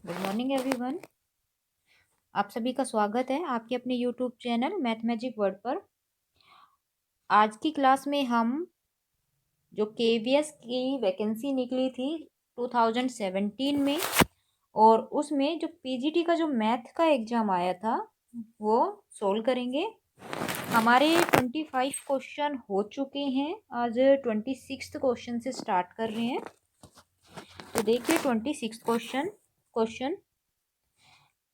Good morning everyone. आप सभी का स्वागत है आपके अपने YouTube channel math magic word पर। आज की क्लास में हम जो केवीएस की वैकेंसी निकली थी 2017 में और उसमें जो पीजीटी का जो मैथ का एग्जाम आया था वो सोल्व करेंगे। हमारे 25 क्वेश्चन हो चुके हैं। आज 26 क्वेश्चन से स्टार्ट कर रहे हैं। तो देखिए 26 question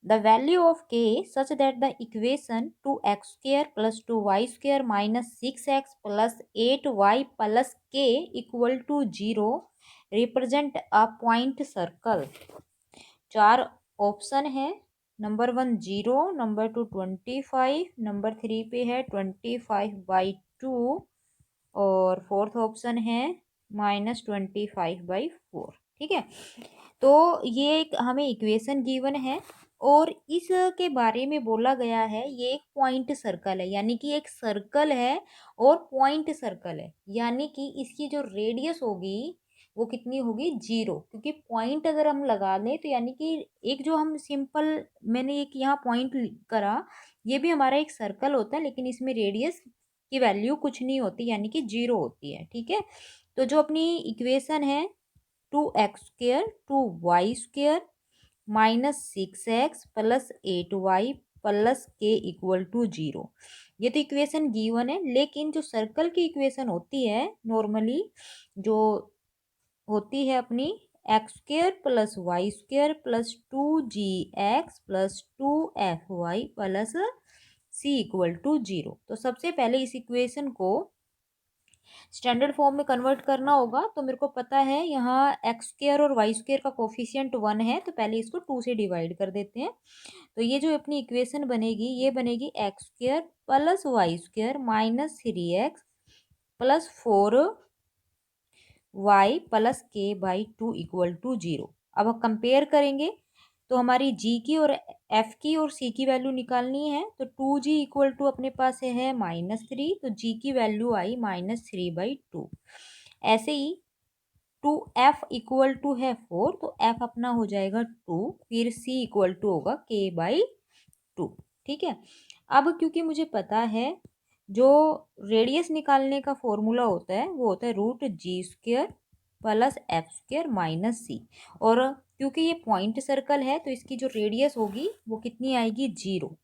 the value of k such that the equation 2x square plus 2y square minus 6x plus 8y plus k equal to 0 represent a point circle। चार ऑप्शन है। नंबर 1 0, नंबर 2 25, नंबर 3 पे है 25/2 और फोर्थ ऑप्शन है -25/4। ठीक है, तो ये एक हमें इक्वेशन गिवन है और इसके बारे में बोला गया है ये एक पॉइंट सर्कल है, यानी कि एक सर्कल है और पॉइंट सर्कल है, यानी कि इसकी जो रेडियस होगी वो कितनी होगी 0, क्योंकि पॉइंट अगर हम लगा लें तो यानी कि एक जो हम सिंपल मैंने एक यहाँ पॉइंट करा, ये भी हमारा एक सर्कल होता है लेकिन इसमें रेडियस की वैल्यू कुछ नहीं होती, यानी कि 0 होती है। ठीक है, तो जो अपनी इक्वेशन है 2x² 2y² -6x plus 8y plus के इक्वल टू 0, ये तो इक्वेशन गिवन है। लेकिन जो सर्कल की इक्वेशन होती है नॉर्मली जो होती है अपनी x² plus y² plus 2gx plus 2fy plus c equal to 0। तो सबसे पहले इस इक्वेशन को स्टैंडर्ड फॉर्म में कन्वर्ट करना होगा। तो मेरे को पता है यहाँ x² और y² का कोफिशिएंट 1 है, तो पहले इसको 2 से डिवाइड कर देते हैं। तो ये जो अपनी इक्वेशन बनेगी ये बनेगी x² plus y² -3x plus 4y plus k/2 equal to 0। अब हम कंपेयर करेंगे तो हमारी g की और f की और c की वैल्यू निकालनी है। तो 2g इक्वल टू अपने पास है -3, तो g की वैल्यू आई -3/2। ऐसे ही 2f इक्वल टू है 4, तो f अपना हो जाएगा 2, फिर c इक्वल टू होगा k/2। ठीक है, अब क्योंकि मुझे पता है जो रेडियस निकालने का फॉर्मूला होता है वो होता है √g² plus f² minus c, और क्योंकि ये पॉइंट सर्कल है तो इसकी जो रेडियस होगी वो कितनी आएगी 0।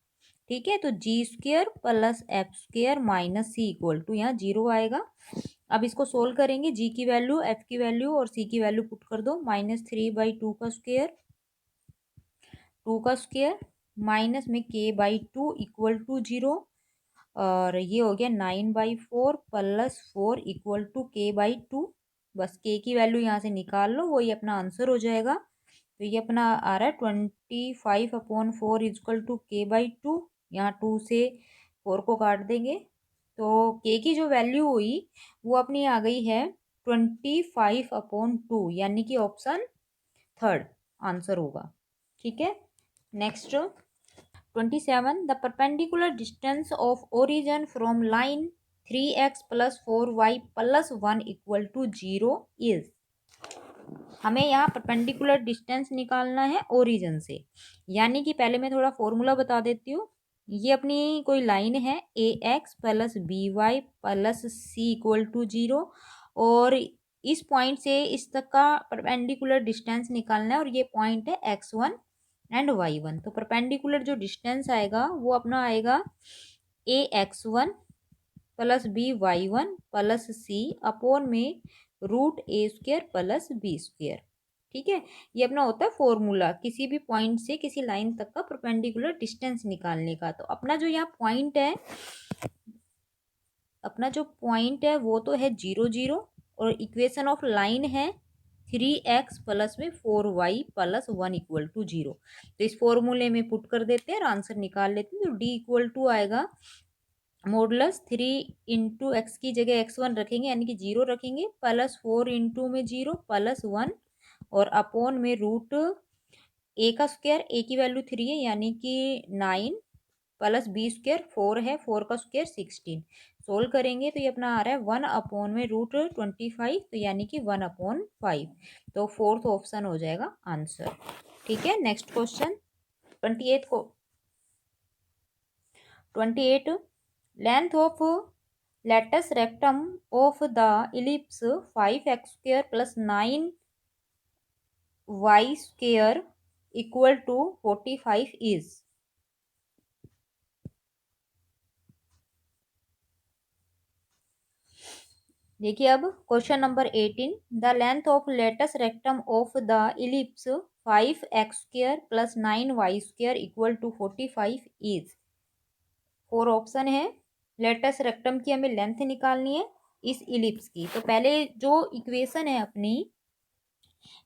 ठीक है, तो g² plus f² minus c equal to यहाँ 0 आएगा। अब इसको सोल्व करेंगे, g की वैल्यू, f की वैल्यू और c की वैल्यू पुट कर दो। -3/2 का स्क्वायर, 2 का स्क्वायर माइनस में k/2 इक्वल टू 0, और ये हो गया 9/4 प्लस 4 इक्वल टू k/2। बस k की वैल्यू यहाँ से निकाल लो, वही अपना आंसर हो जाएगा। तो ये अपना आ रहा है 25/4 इक्वल टू k/2। यहाँ 2 से 4 को काट देंगे तो k की जो वैल्यू हुई वो अपनी आ गई है 25/2, यानी कि ऑप्शन थर्ड आंसर होगा। ठीक है, next 27 the perpendicular distance of origin from line 3x plus 4y plus 1 equal to 0 is. हमें यहाँ परपेंडिकुलर डिस्टेंस निकालना है ओरिजिन से, यानी कि पहले मैं थोड़ा फॉर्मूला बता देती हूँ। ये अपनी कोई लाइन है ax plus by plus c equal to 0, और इस पॉइंट से इस तक का परपेंडिकुलर डिस्टेंस निकालना है, और ये पॉइंट है x1 एंड y1। तो परपेंडिकुलर जो डिस्टेंस आएगा वो अपना आएगा ax1 plus by1 plus c upon में √a² प्लस b²। ठीक है, ये अपना होता है फॉर्मूला किसी भी पॉइंट से किसी लाइन तक का परपेंडिकुलर डिस्टेंस निकालने का। तो अपना जो यहाँ पॉइंट है, अपना जो पॉइंट है वो तो है 0 0, और इक्वेशन ऑफ लाइन है 3x प्लस में 4y प्लस 1 इक्वल टू 0। तो इस फॉर्मूले में पुट कर देते हैं और आंसर निकाल लेते हैं। तो d इक्वल टू आएगा मॉडुलस 3 इंटू एक्स की जगह x1 रखेंगे, यानी कि 0 रखेंगे, प्लस 4 इंटू में 0 प्लस 1 और अपॉन में √a का स्क्वायर, a की वैल्यू 3 है यानी कि 9 प्लस b² 4 है, 4 का स्क्वायर 16। सोल्व करेंगे तो ये अपना आ रहा है 1 अपॉन में √25, तो यानी कि 1/5। तो फोर्थ ऑप्शन हो जाएगा आंसर। ठीक है। नेक्स्ट क्वेश्चन 28 को 28 length of latus rectum of the ellipse 5x² + 9y² = 45 is. देखिए अब question number 18 the length of latus rectum of the ellipse 5x² + 9y² = 45 is. 4 option है। लेटस रेक्टम की हमें लेंथ निकालनी है इस इलिप्स की। तो पहले जो इक्वेशन है अपनी,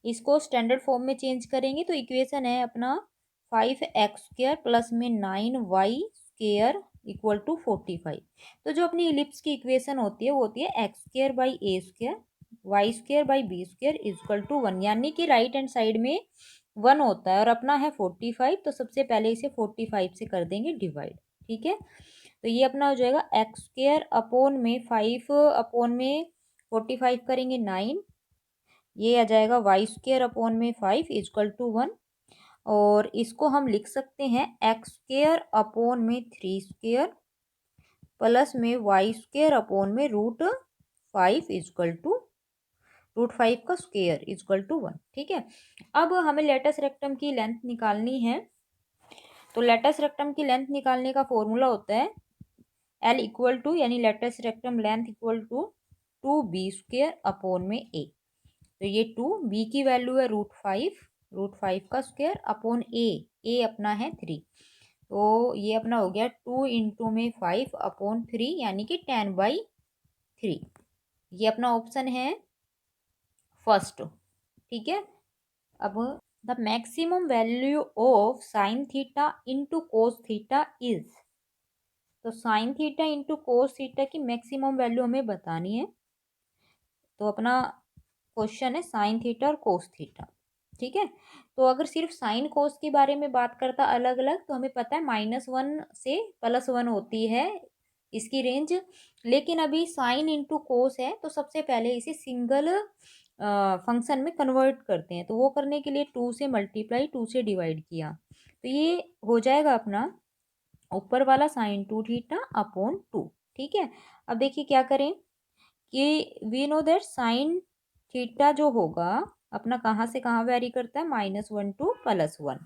इसको स्टैंडर्ड फॉर्म में चेंज करेंगे। तो इक्वेशन है अपना 5x² + में 9y² = 45। तो जो अपनी इलिप्स की इक्वेशन होती है वो होती है x² / a² y² / b² = 1, यानी कि राइट हैंड साइड में 1 होता है और अपना है 45। तो सबसे पहले इसे 45 से कर देंगे डिवाइड। ठीक है, तो ये अपना हो जाएगा x² अपॉन में 5 अपॉन में 45 करेंगे 9, ये आ जाएगा y² अपॉन में 5 = 1। और इसको हम लिख सकते हैं x² अपॉन में 3² प्लस में y² अपॉन में √5 √5 का स्क्वायर = 1। ठीक है, अब हमें लेटस रेक्टम की लेंथ निकालनी है। तो लेटस रेक्टम की लेंथ निकालने का फॉर्मूला होता है L = यानी latus rectum length = 2b² upon में a। तो ये 2 b की वैल्यू है √5 का स्क्वायर अपॉन a अपना है 3। तो ये अपना हो गया 2 × में 5 अपॉन 3 यानी कि 10/3। ये अपना ऑप्शन है फर्स्ट। ठीक है, अब the maximum value of sine theta into cos theta is. तो sine theta into cos theta की मैक्सिमम वैल्यू हमें बतानी है। तो अपना क्वेश्चन है साइन थीटा और कोस थीटा। ठीक है, तो अगर सिर्फ साइन कोस के बारे में बात करता अलग अलग तो हमें पता है -1 से +1 होती है इसकी रेंज। लेकिन अभी साइन इंटू कोस है तो सबसे पहले इसे सिंगल फंक्शन में कन्वर्ट करते हैं। तो वो करने के लिए 2 से मल्टीप्लाई 2 से डिवाइड किया तो ये हो जाएगा अपना ऊपर वाला साइन 2 थीटा अपॉन 2। ठीक है, अब देखिए क्या करें कि we know that sine theta जो होगा अपना कहाँ से कहाँ वेरी करता है -1 to +1।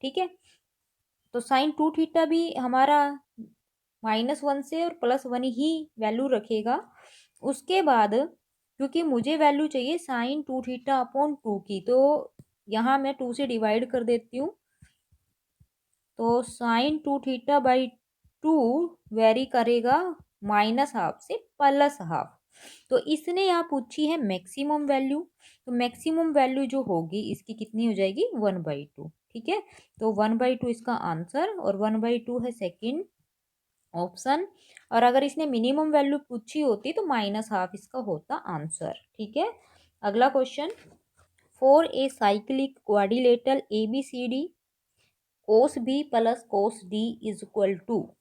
ठीक है, तो साइन 2 थीटा भी हमारा -1 से और +1 ही वैल्यू रखेगा। उसके बाद क्योंकि मुझे वैल्यू चाहिए साइन 2 थीटा अपॉन 2 की, तो यहाँ मैं 2 से डिवाइड कर देती हूँ। तो साइन 2 थीटा बाई 2 वेरी करेगा -1/2 से +1/2। तो इसने यहाँ पूछी है मैक्सिमम वैल्यू। तो मैक्सिमम वैल्यू जो होगी इसकी कितनी हो जाएगी 1/2। ठीक है, तो 1/2 इसका आंसर और 1/2 है सेकंड ऑप्शन। और अगर इसने मिनिमम वैल्यू पूछी होती तो -1/2 इसका होता आंसर। ठीक है, अगला question for a cyclic quadrilateral ABCD cos B + cos D =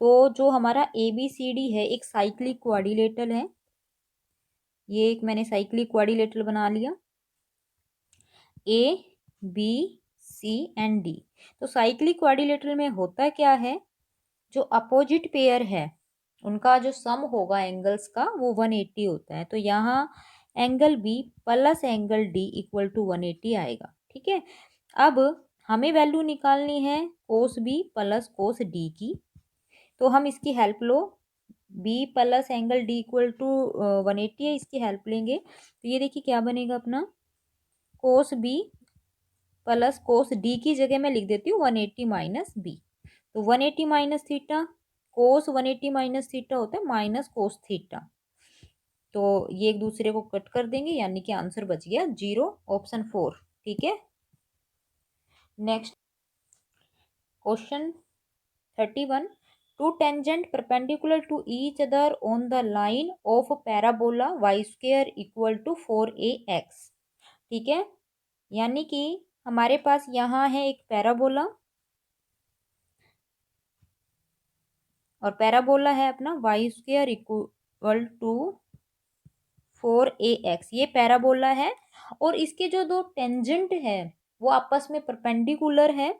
तो जो हमारा ABCD है एक साइक्लिक क्वाड्रिलेटरल है। ये एक मैंने साइक्लिक क्वाड्रिलेटरल बना लिया ABCD। तो साइक्लिक क्वाड्रिलेटरल में होता क्या है, जो अपोजिट पेयर है उनका जो सम होगा एंगल्स का वो 180 होता है। तो यहाँ angle B plus angle D = 180 आएगा। ठीक है, अब हमें वैल्यू निकालनी है कोस B प्लस कोस D की। तो हम इसकी हेल्प लो, B प्लस एंगल D = 180 है, इसकी हेल्प लेंगे। तो ये देखिए क्या बनेगा अपना कोस B प्लस कोस D की जगह मैं लिख देती हूँ 180 माइनस B। तो 180 minus theta cos 180 minus theta होता है माइनस कोस थीटा। तो ये एक दूसरे को कट कर देंगे यानी कि आंसर बच गया 0 ऑप्शन 4। ठीक है, next question 31 two tangent perpendicular to each other on the line of parabola y² = 4ax। ठीक है, यानी कि हमारे पास यहाँ है एक पैराबोला और पैराबोला है अपना y² = 4ax। ये पैराबोला है और इसके जो दो टेंजेंट है वो आपस में परपेंडिकुलर है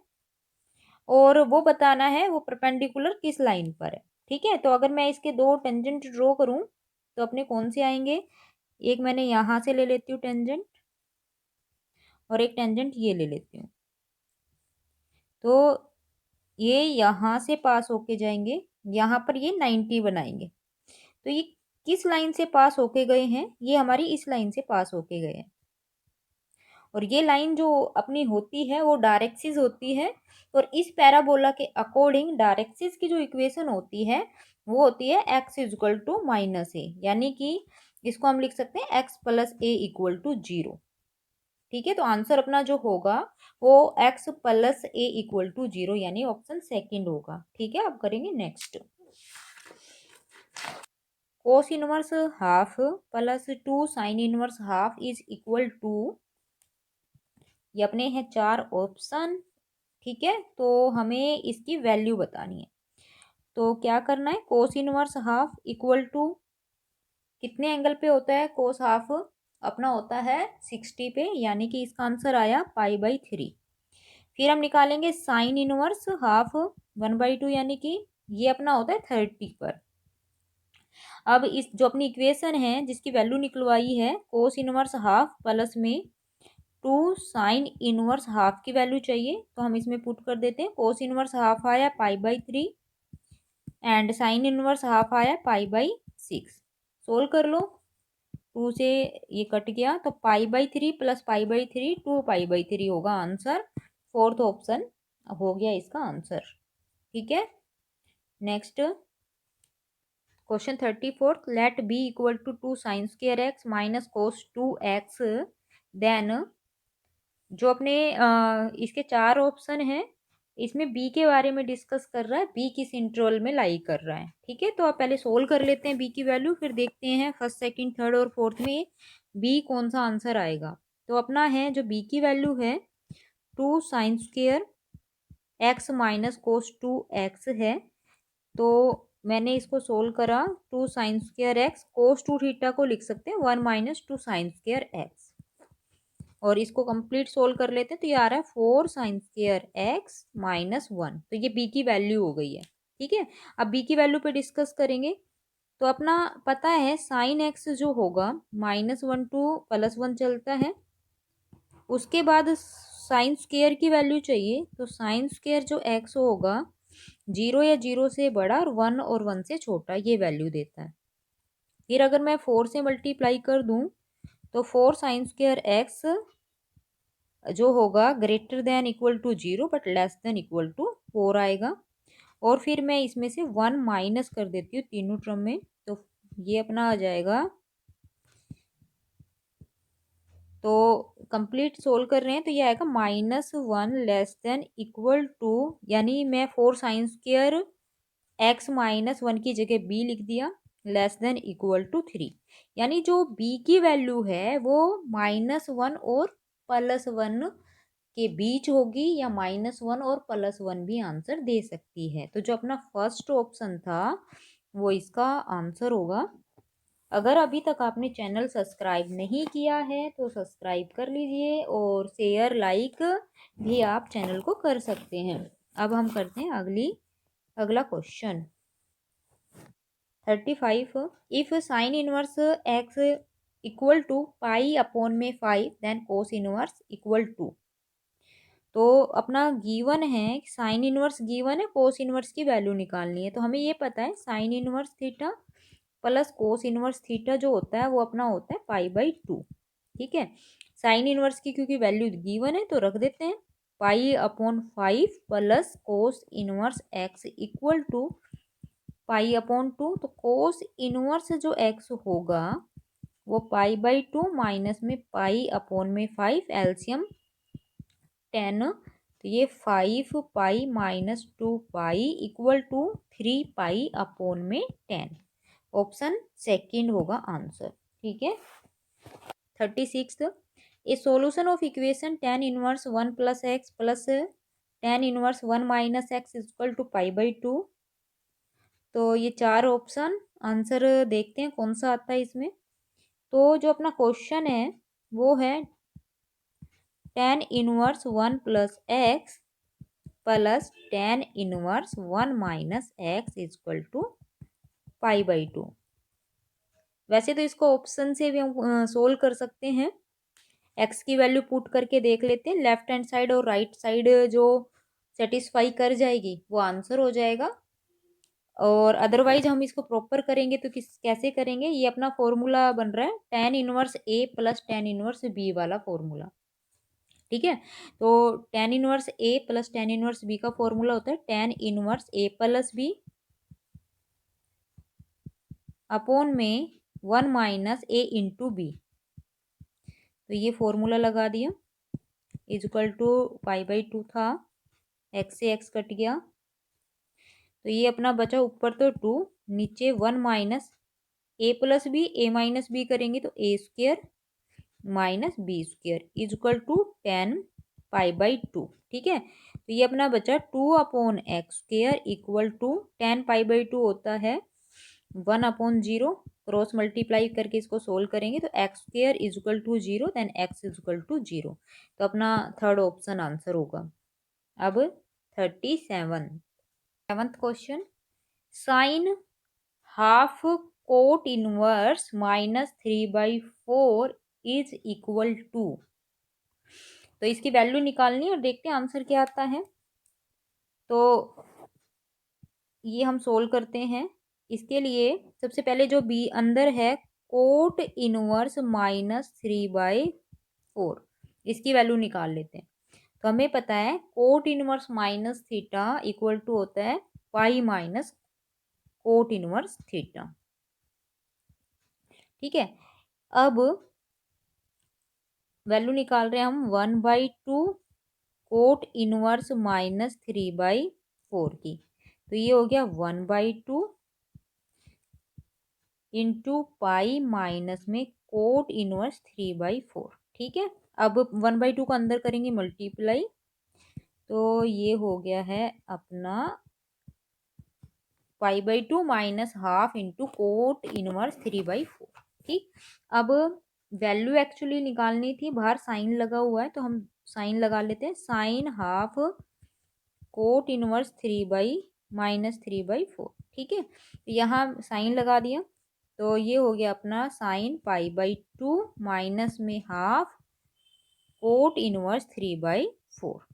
और वो बताना है वो परपेंडिकुलर किस लाइन पर है। ठीक है, तो अगर मैं इसके दो टेंजेंट ड्रॉ करूं तो अपने कौन से आएंगे, एक मैंने यहाँ से ले लेती हूँ टेंजेंट और एक टेंजेंट ये ले लेती हूँ। तो ये यहाँ से पास होके जाएंगे, यहाँ पर ये 90 बनाएंगे। तो ये किस लाइन से पास होके गए हैं, ये हमारी इस लाइन से पास होके गए हैं। और ये लाइन जो अपनी होती है वो डायरेक्सिस होती है। और इस पैराबोला के अकॉर्डिंग डायरेक्सिस की जो इक्वेशन होती है वो होती है x equal to minus a, यानी कि इसको हम लिख सकते हैं x plus a equal to zero. ठीक है, तो आंसर अपना जो होगा वो x plus a equal to zero यानी ऑप्शन सेकंड होगा। ठीक है, अब करेंगे next. Cos inverse half plus two sine inverse half is equal to, ये अपने हैं चार ऑप्शन। ठीक है, तो हमें इसकी वैल्यू बतानी है। तो क्या करना है, cos inverse half equal to कितने एंगल पे होता है, कोस हाफ अपना होता है 60 पे, यानी कि इसका आंसर आया पाई/3। फिर हम निकालेंगे साइन इनवर्स हाफ 1/2, यानी कि ये अपना होता है 30 पर। अब इस जो अपनी इक्वेशन है जिसकी वैल्यू निकलवाई है कोस इनवर्स हाफ प्लस में टू साइन इनवर्स हाफ की वैल्यू चाहिए, तो हम इसमें पुट कर देते हैं। कोस इनवर्स हाफ आया पाई/3 एंड साइन इनवर्स हाफ आया पाई/6। सोल्व कर लो, टू से ये कट गया तो पाई/3 प्लस पाई/3 2 पाई/3 होगा आंसर। फोर्थ ऑप्शन हो गया इसका आंसर। ठीक है, next question 34, let b equal to 2 sin² x minus cos 2x, then जो अपने इसके चार ऑप्शन हैं इसमें बी के बारे में डिस्कस कर रहा है, बी किस इंटरवल में लाई कर रहा है। ठीक है, तो आप पहले सोल्व कर लेते हैं बी की वैल्यू, फिर देखते हैं फर्स्ट सेकंड थर्ड और फोर्थ में बी कौन सा आंसर आएगा। तो अपना है जो बी की वैल्यू है 2 sin² x minus cos 2x है। तो मैंने इसको सोल्व करा, 2 sin² x cos 2 थीटा को लिख सकते हैं 1 माइनस 2 sin²x, और इसको कंप्लीट सोल्व कर लेते हैं तो ये आ रहा है 4 sin² x माइनस 1। तो ये बी की वैल्यू हो गई है। ठीक है, अब बी की वैल्यू पे डिस्कस करेंगे। तो अपना पता है साइन एक्स जो होगा -1 टू +1 चलता है, उसके बाद साइन स्क्वायर की वैल्यू चाहिए। तो साइन स्क्वायर जो एक्स होगा 0 या 0 से बड़ा और 1 और 1 से छोटा, ये वैल्यू देता है। फिर अगर मैं 4 से मल्टीप्लाई कर दूं तो 4 sin² x जो होगा greater than equal to 0 but less than equal to 4 आएगा। और फिर मैं इसमें से 1 माइनस कर देती हूँ तीनों टर्म में, तो ये अपना आ जाएगा। तो कंप्लीट सोल्व कर रहे हैं तो ये आएगा -1 लेस देन इक्वल टू, यानी मैं 4 sin² x माइनस 1 की जगह बी लिख दिया, लेस देन इक्वल टू 3। यानी जो बी की वैल्यू है वो -1 और +1 के बीच होगी, या -1 और +1 भी आंसर दे सकती है। तो जो अपना फर्स्ट ऑप्शन था वो इसका आंसर होगा। अगर अभी तक आपने चैनल सब्सक्राइब नहीं किया है तो सब्सक्राइब कर लीजिए, और शेयर लाइक भी आप चैनल को कर सकते हैं। अब हम करते हैं अगला question 35। If sine inverse x equal to पाई/5 then cos inverse equal to. तो अपना गिवन है, साइन इनवर्स गिवन है, कोस इनवर्स की वैल्यू निकालनी है। तो हमें ये पता है sine inverse theta plus cos inverse theta जो होता है वो अपना होता है पाई/2। ठीक है, साइन इनवर्स की क्योंकि वैल्यू गिवन है तो रख देते हैं पाई/5 plus cos inverse x equal to पाई/2। तो कोस इनवर्स जो एक्स होगा वो पाई/2 माइनस में पाई/5 एलसीएम 10। तो ये 5 pi minus 2 pi equal to 3 पाई/10। ऑप्शन सेकंड होगा आंसर। ठीक है, 36। A solution of equation tan inverse 1 plus x plus tan inverse 1 minus x equal to पाई/2। तो ये चार ऑप्शन आंसर देखते हैं कौन सा आता है इसमें। तो जो अपना क्वेश्चन है वो है tan inverse 1 plus x plus tan inverse 1 minus x equal to pi by 2। वैसे तो इसको ऑप्शन से भी हम सोल्व कर सकते हैं। एक्स की वैल्यू पुट करके देख लेते हैं, लेफ्ट हैंड साइड और राइट साइड जो सेटिस्फाई कर जाएगी वो आंसर हो जाएगा। और अदरवाइज हम इसको प्रॉपर करेंगे तो कैसे करेंगे, ये अपना फॉर्मूला बन रहा है tan इनवर्स ए प्लस tan इनवर्स बी वाला फॉर्मूला। ठीक है, तो tan इनवर्स ए प्लस tan इनवर्स बी का फॉर्मूला होता है tan इनवर्स ए प्लस बी अपॉन में 1 माइनस ए इंटू बी। तो ये फॉर्मूला लगा दिया, इजक्वल टू पाई बाई 2 था, एक्स से एक्स कट गया, तो ये अपना बचा ऊपर तो 2, नीचे 1 minus a plus b, a minus b करेंगे तो a square minus b square equal to 10 pi by 2। ठीक है, तो ये अपना बचा 2 upon x square equal to 10 pi by 2 होता है 1 अपॉन 0, क्रॉस मल्टीप्लाई करके इसको सोल्व करेंगे तो x square equal to 0 then x equal to 0। तो अपना थर्ड ऑप्शन आंसर होगा। अब 37th question, sine half cot inverse minus 3/4 is equal to. तो इसकी वैल्यू निकालनी है और देखते हैं आंसर क्या आता है। तो ये हम सोल्व करते हैं। इसके लिए सबसे पहले जो बी अंदर है कोट इनवर्स -3/4, इसकी वैल्यू निकाल लेते हैं। तो हमें पता है cot inverse minus theta equal to होता है pi minus cot inverse theta. ठीक है, अब वैल्यू निकाल रहे हैं हम 1/2 कोट इनवर्स -3/4 की। तो ये हो गया 1/2 इंटू पाई माइनस में कोट इनवर्स 3/4। ठीक है, अब 1/2 को अंदर करेंगे मल्टीप्लाई, तो ये हो गया है अपना पाई by 2 minus half into coat inverse 3/4। ठीक, अब वैल्यू एक्चुअली निकालनी थी, बाहर साइन लगा हुआ है तो हम साइन लगा लेते हैं, साइन हाफ कोट इनवर्स 3/-3/4। ठीक है, तो यहाँ साइन लगा दिया, तो ये हो गया अपना साइन पाई बाई 2 माइनस में हाफ कोट इनवर्स 3/4।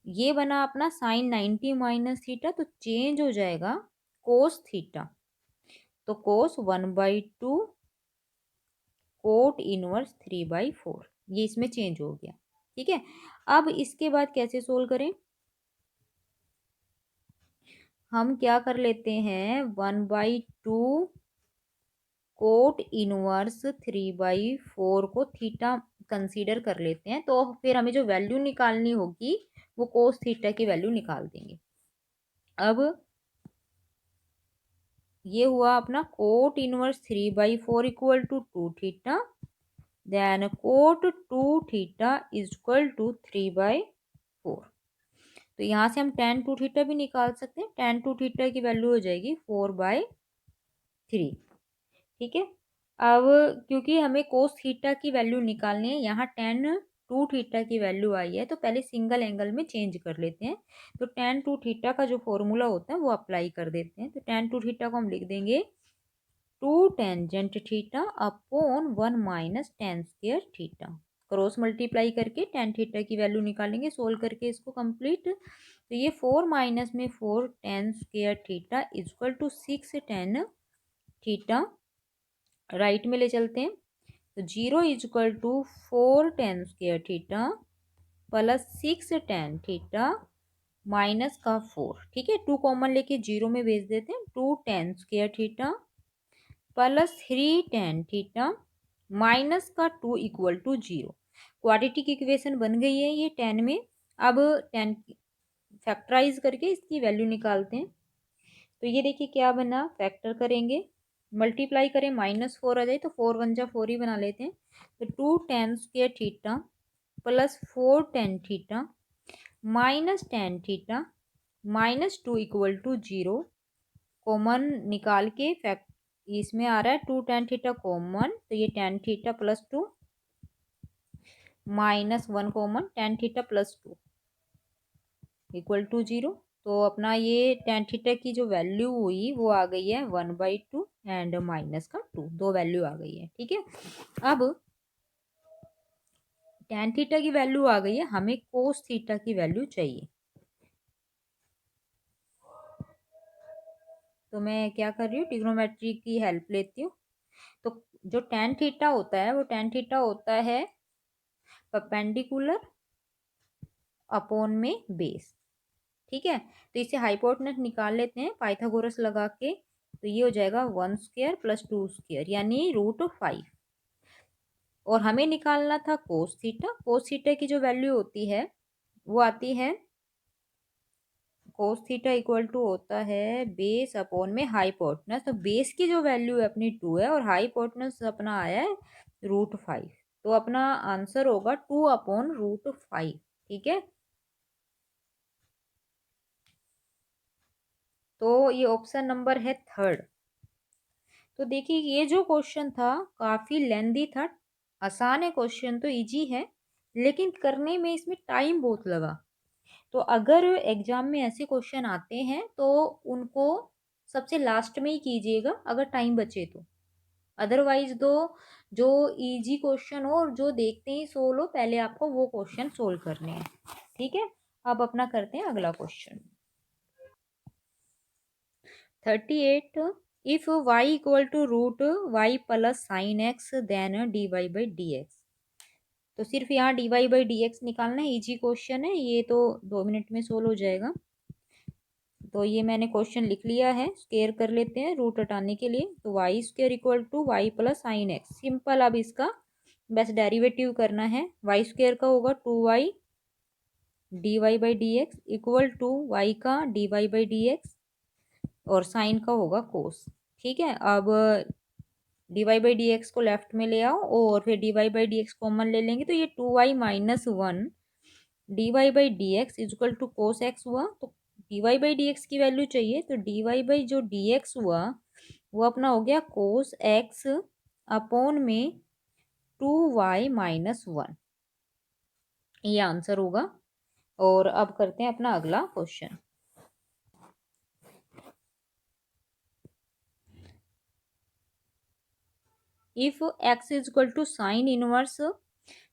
ये बना अपना साइन 90 माइनस थीटा, तो चेंज हो जाएगा कोस थीटा, तो कोस 1/2 कोट इनवर्स 3/4, ये इसमें चेंज हो गया। ठीक है, अब इसके बाद कैसे सोल्व करें, हम क्या कर लेते हैं 1/2 कोट इनवर्स 3/4 को थीटा कंसीडर कर लेते हैं, तो फिर हमें जो वैल्यू निकालनी होगी वो कोस थीटा की वैल्यू निकाल देंगे। अब ये हुआ अपना cot inverse 3/4 equal to 2 theta, then cot 2 theta is equal to 3/4। तो यहाँ से हम tan 2 थीटा भी निकाल सकते हैं, tan 2 थीटा की वैल्यू हो जाएगी 4/3। ठीक है, अब क्योंकि हमें कोस थीटा की वैल्यू निकालनी है, यहाँ tan 2 थीटा की वैल्यू आई है, तो पहले सिंगल एंगल में चेंज कर लेते हैं। तो tan 2 थीटा का जो फॉर्मूला होता है वो अप्लाई कर देते हैं। तो tan 2 थीटा को हम लिख देंगे 2 tangent theta upon 1 minus tan square theta, cross multiply करके tan थीटा की वैल्यू निकालेंगे सोल्व करके इसको कंप्लीट। तो ये 4 माइनस में 4 tan square theta is equal to 6 tan theta, right में ले चलते हैं, तो 0 is equal to 4 tan square theta plus 6 tan theta minus का 4। ठीक है, 2 कॉमन लेके 0 में भेज देते हैं, 2 tan square theta plus 3 tan theta minus का 2 इक्वल टू 0। क्वाड्रेटिक इक्वेशन बन गई है ये 10 में। अब 10 फैक्टराइज करके इसकी वैल्यू निकालते हैं, तो ये देखिए क्या बना, फैक्टर करेंगे मल्टीप्लाई करें -4 आ जाए, तो 4 1 जा 4 ही बना लेते हैं। तो 2 tan square theta plus 4 tan theta minus tan theta minus 2 equal to 0, common निकाल के फैक्ट इसमें आ रहा है 2 tan थीटा कॉमन, तो ये tan theta plus 2 -1 common tan theta plus 2 equal to 0। तो अपना ये tan थीटा की जो वैल्यू हुई वो आ गई है 1/2 एंड माइनस का 2, दो वैल्यू आ गई है। ठीक है, अब tan थीटा की वैल्यू आ गई है, हमें कोस थीटा की वैल्यू चाहिए। तो मैं क्या कर रही हूँ, ट्रिग्नोमेट्री की हेल्प लेती हूँ। तो जो tan थीटा होता है वो tan थीटा होता है परपेंडिकुलर अपॉन में बेस। ठीक है, तो इसे हाइपोटेनस निकाल लेते हैं पाइथागोरस लगा के। तो ये हो जाएगा 1² प्लस 2² यानी √5। और हमें निकालना था कोस थीटा। कोस थीटा की जो वैल्यू होती है वो आती है, कोस थीटा इक्वल टू होता है बेस अपॉन में हाइपोटेनस। तो बेस की जो वैल्यू है अपनी 2 है और हाइपोटेनस अपना आया है √5। तो अपना आंसर होगा 2/√5। ठीक है, तो ये ऑप्शन नंबर है थर्ड। तो देखिए ये जो क्वेश्चन था काफ़ी लेंदी था। आसान है क्वेश्चन, तो इजी है, लेकिन करने में इसमें टाइम बहुत लगा। तो अगर एग्जाम में ऐसे क्वेश्चन आते हैं तो उनको सबसे लास्ट में ही कीजिएगा अगर टाइम बचे तो। अदरवाइज दो, जो इजी क्वेश्चन हो और जो देखते ही सोल्व हो, पहले आपको वो क्वेश्चन सोल्व करने हैं। ठीक है, अब अपना करते हैं अगला question 38। If y equal to √y plus sine x then dy/dx। तो सिर्फ यहाँ dy/dx निकालना है, इजी क्वेश्चन है ये, तो 2 मिनट में सोल्व हो जाएगा। तो ये मैंने क्वेश्चन लिख लिया है, स्क्वायर कर लेते हैं रूट हटाने के लिए। तो y² equal to y plus sine x. Simple, अब इसका बस डेरिवेटिव करना है। y² का होगा 2y dy/dx equal to y का dy/dx और साइन का होगा कोस। ठीक है, अब dy/dx को लेफ्ट में ले आओ और फिर dy/dx कॉमन ले लेंगे, तो ये 2y minus 1 dy/dx equal to cos x हुआ। तो dy/dx की वैल्यू चाहिए, तो dy जो dx हुआ वो अपना हो गया कोस एक्स अपॉन में 2y माइनस 1। ये आंसर होगा। और अब करते हैं अपना अगला question. If x is equal to sine inverse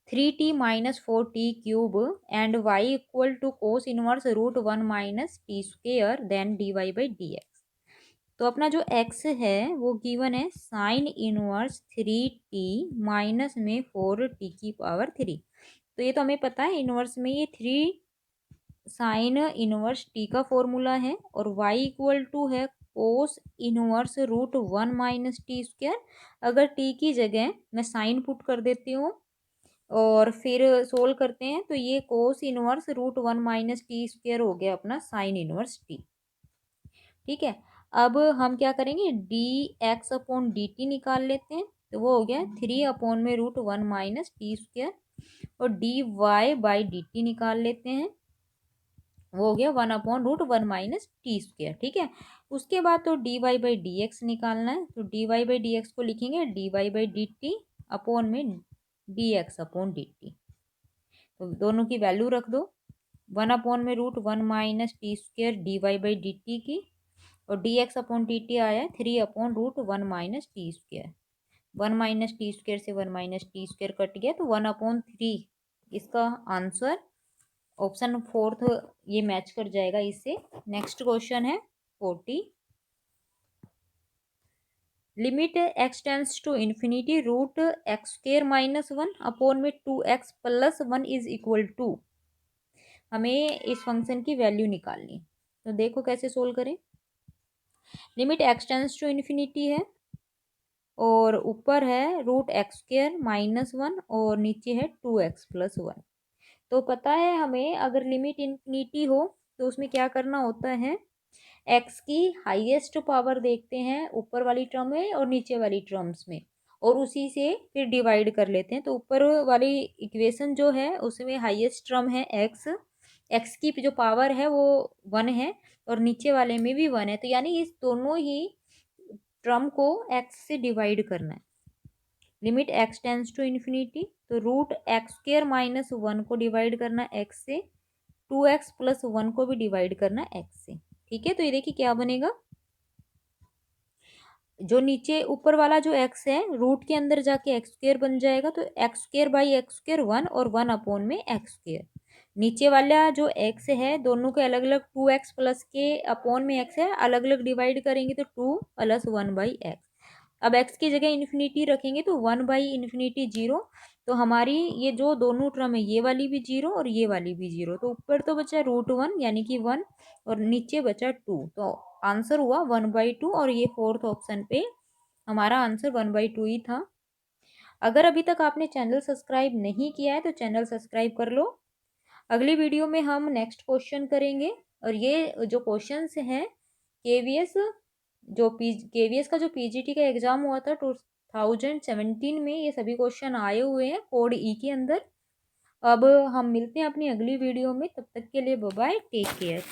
3t minus 4t³ and y equal to cos inverse √1 minus t² then dy/dx। तो अपना जो x है वो गिवन है साइन इनवर्स 3t माइनस में 4t⁻3। तो ये तो हमें पता है, इनवर्स में ये 3 साइन इनवर्स t का फॉर्मूला है और y इक्वल टू है कोस इनवर्स √1 माइनस t²। अगर t की जगह मैं साइन पुट कर देती हूँ और फिर सोल्व करते हैं, तो ये कोस इनवर्स √1 माइनस t² हो गया अपना साइन इनवर्स t। ठीक है, अब हम क्या करेंगे, dx अपॉन dt निकाल लेते हैं। तो वो हो गया 3 में √1 माइनस t² और dy/dt निकाल लेते हैं, वो हो गया 1/√1 माइनस t²। ठीक है, उसके बाद तो dy/dx निकालना है। तो dy/dx को लिखेंगे dy/dt अपॉन में dx अपॉन dt। तो दोनों की वैल्यू रख दो, 1 में √1 माइनस t² dy/dt की, और dx अपॉन dt आया है 3/√1 माइनस t²। 1 माइनस t² से 1 माइनस t² कट गया, तो 1/3 इसका आंसर ऑप्शन फोर्थ ये मैच कर जाएगा इससे। नेक्स्ट क्वेश्चन है 40। Limit x tends to infinity √x² minus 1 upon में 2x plus 1 is equal to. हमें इस फंक्शन की वैल्यू निकालनी। तो देखो कैसे सोल्व करें। Limit x tends to infinity है और ऊपर है √x² माइनस 1 और नीचे है 2x प्लस 1। तो पता है हमें अगर लिमिट इन्फिनिटी हो तो उसमें क्या करना होता है, x की हाईएस्ट पावर देखते हैं ऊपर वाली टर्म में और नीचे वाली टर्म्स में, और उसी से फिर डिवाइड कर लेते हैं। तो ऊपर वाली इक्वेशन जो है उसमें हाईएस्ट टर्म है x की जो पावर है वो 1 है और नीचे वाले में भी 1 है। तो यानी इस दोनों ही टर्म को x से डिवाइड करना है। Limit x tends to infinity तो रूट एक्स स्क्र माइनस 1 को डिवाइड करना एक्स से, 2x प्लस 1 को भी डिवाइड करना एक्स से। ठीक है, तो ये देखिए क्या बनेगा, जो नीचे ऊपर वाला जो x है रूट के अंदर जाके एक्स स्क्र बन जाएगा, तो x square by x square 1 और 1 अपॉन में एक्स स्क्र। नीचे वाला जो x है दोनों के अलग अलग 2x प्लस के अपॉन में x है, अलग अलग डिवाइड करेंगे तो 2 प्लस 1 बाई एक्स। अब x की जगह इन्फिनिटी रखेंगे तो 1 बाई इन्फिनिटी 0। तो हमारी ये जो दोनों टर्म है ये वाली भी 0 और ये वाली भी 0, तो ऊपर तो बचा √1 यानी कि 1 और नीचे बचा 2, तो आंसर हुआ 1/2। और ये फोर्थ ऑप्शन पे हमारा आंसर 1/2 ही था। अगर अभी तक आपने चैनल सब्सक्राइब नहीं किया है तो चैनल सब्सक्राइब कर लो। अगली वीडियो में हम नेक्स्ट क्वेश्चन करेंगे, और ये जो क्वेश्चंस हैं केवीएस, जो केवीएस का जो पीजीटी का एग्जाम हुआ था 2017 में, ये सभी क्वेश्चन आए हुए हैं कोड ई के अंदर। अब हम मिलते हैं अपनी अगली वीडियो में, तब तक के लिए बाय बाय, टेक केयर।